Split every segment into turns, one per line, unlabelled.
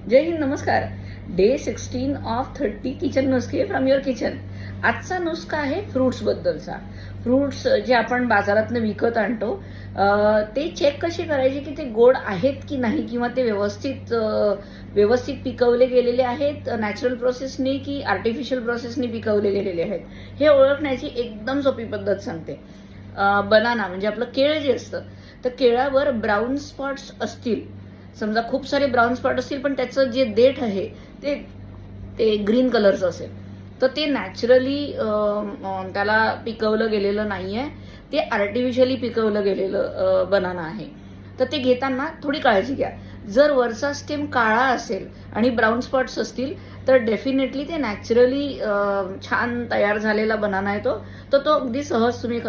जय हिंद, नमस्कार. Day 16 of 30 kitchen नुस्खे from your kitchen. आजचा नुस्खा आहे फ्रुट्सबद्दलचा. फ्रुट्स जे आपण बाजारातनं विकत आणतो ते चेक कसे करायचे की ते गोड आहेत की नाही, किंवा ते व्यवस्थित पिकवले गेलेले आहेत नॅचरल प्रोसेसनी की आर्टिफिशियल प्रोसेसनी पिकवले गेलेले आहेत, हे ओळखण्याची एकदम सोपी पद्धत सांगते. बनाना म्हणजे आपलं केळ जे असतं, तर केळावर ब्राऊन स्पॉट्स असतील, समजा खूप सारे ब्राऊन स्पॉट असतील पण त्याचं जे देठ आहे ते ते ग्रीन कलरचं असेल, तर ते नॅचरली त्याला पिकवलं गेलेलं नाही आहे, ते आर्टिफिशियली पिकवलं गेलेलं बनाना आहे. तर ते घेताना थोडी काळजी घ्या. जर वरचा स्टेम काळा असेल आणि ब्राऊन स्पॉट्स असतील तर डेफिनेटली ते नॅचरली छान तयार झालेला बनाना आहे तो, तर तो अगदी सहज तुम्ही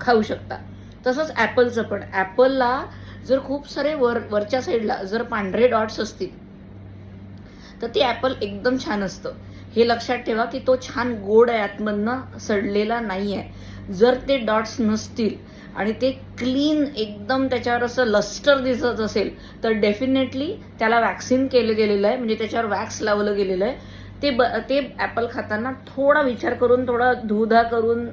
खाऊ शकता. तसंच ॲपलचं पण, ॲपलला जर खूप सारे वरच्या साईडला जर पांढरे डॉट्स असतील तर ते ॲपल एकदम छान असतं. हे लक्षात ठेवा की तो छान गोड आहे, आतमधनं सडलेला नाही आहे. जर ते डॉट्स नसतील आणि ते क्लीन एकदम त्याच्यावर असं लस्टर दिसत असेल तर डेफिनेटली त्याला वॅक्सिन केलं गेलेलं आहे, म्हणजे त्याच्यावर वॅक्स लावलं गेलेलं आहे. ते ॲपल खाताना थोडा विचार करून, थोडा धुधा करून,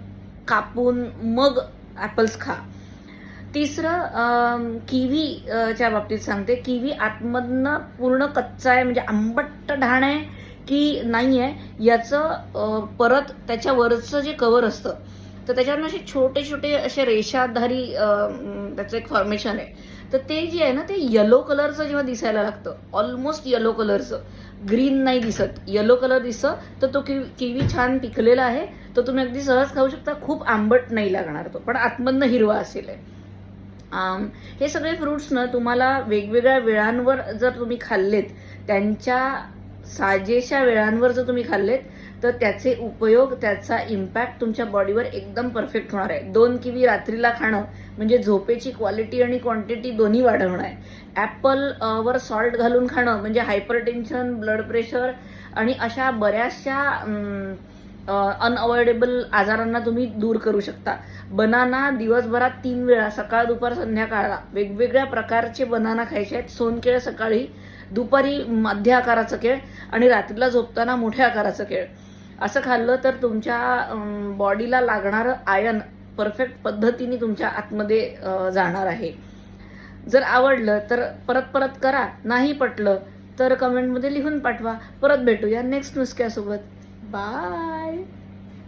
कापून मग ॲपल्स खा. तिसरं किवी च्या बाबतीत सांगते. किवी आतमधनं पूर्ण कच्चा आहे, म्हणजे आंबट ढाण आहे की नाही आहे याचं परत त्याच्यावरचं जे कवर असतं तर त्याच्यावर असे छोटे छोटे असे रेषाधारी त्याचं एक फॉर्मेशन आहे. तर ते जे आहे ना, ते येलो कलरचं जेव्हा दिसायला लागतं, ऑलमोस्ट येलो कलरचं, ग्रीन नाही दिसत, येलो कलर दिसतं, तर तो किवी छान पिकलेला आहे, तर तुम्ही अगदी सहज खाऊ शकता. खूप आंबट नाही लागणार तो, पण आतमधनं हिरवा असेल. हे सगळे फ्रुट्स ना तुम्हाला वेगवेगळ्या वेळांवर जर तुम्ही खाल्लेत, त्यांच्या साजेशा वेळांवर जर तुम्ही खाल्लेत तर त्याचे उपयोग, त्याचा इम्पॅक्ट तुमच्या बॉडीवर एकदम परफेक्ट होणार आहे. 2 किवी रात्रीला खाणं म्हणजे झोपेची क्वालिटी आणि क्वांटिटी दोन्ही वाढवणं आहे. ॲपल वर सॉल्ट घालून खाणं म्हणजे हायपरटेन्शन, ब्लड प्रेशर आणि अशा बऱ्याचशा अनअवॉइडेबल आजारांना तुम्ही दूर करू शकता. बनाना दिवसभरात 3 वेळा, सकाळ, दुपार, संध्याकाळला वेगवेगळ्या प्रकारचे बनाना खायचे आहेत. सोनकेळ सकाळी, दुपारी मध्य आकाराचं केळ आणि रात्रीला झोपताना मोठ्या आकाराचं केळ. असं खाल्लं तर तुमच्या बॉडीला लागणारं आयर्न परफेक्ट पद्धतीने तुमच्या आतमध्ये जाणार आहे. जर आवडलं तर परत परत करा, नाही पटलं तर कमेंटमध्ये लिहून पाठवा. परत भेटूया नेक्स्ट नुसक्यासोबत. बाय.